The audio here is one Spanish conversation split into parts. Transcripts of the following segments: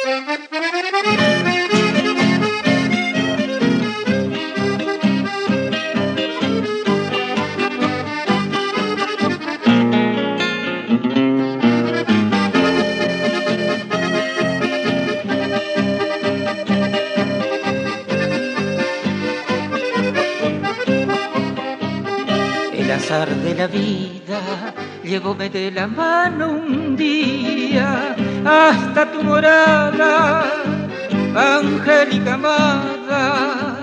El azar de la vida llevóme de la mano un día hasta tu morada, angélica amada,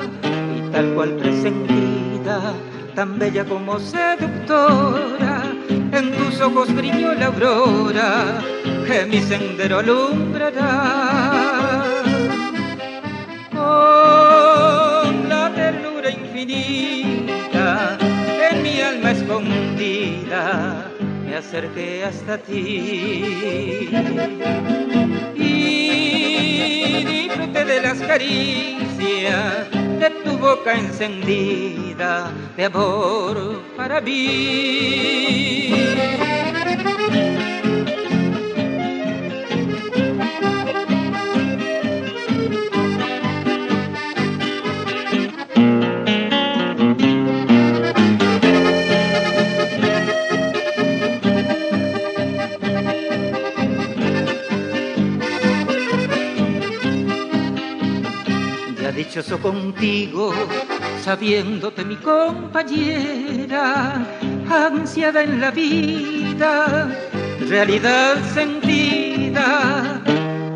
y tal cual presentida, tan bella como seductora, en tus ojos brilló la aurora que mi sendero alumbrará. Con la ternura infinita en mi alma escondida me acerqué hasta ti y disfruté de las caricias de tu boca encendida de amor para mí. Dichoso contigo, sabiéndote mi compañera, ansiada en la vida, realidad sentida,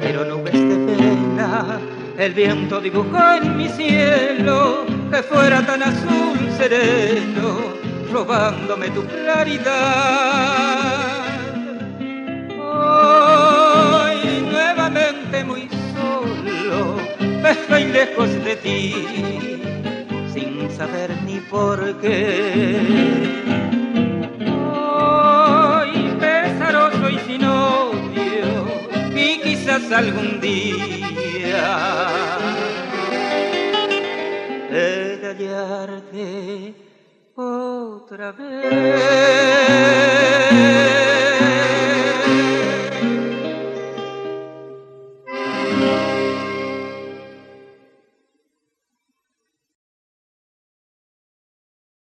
pero nubes de pena, el viento dibujó en mi cielo, que fuera tan azul sereno, robándome tu claridad. Hoy nuevamente muy solo, estoy lejos de ti, sin saber ni por qué. Hoy pesaroso y sin odio, y quizás algún día he de hallarte otra vez.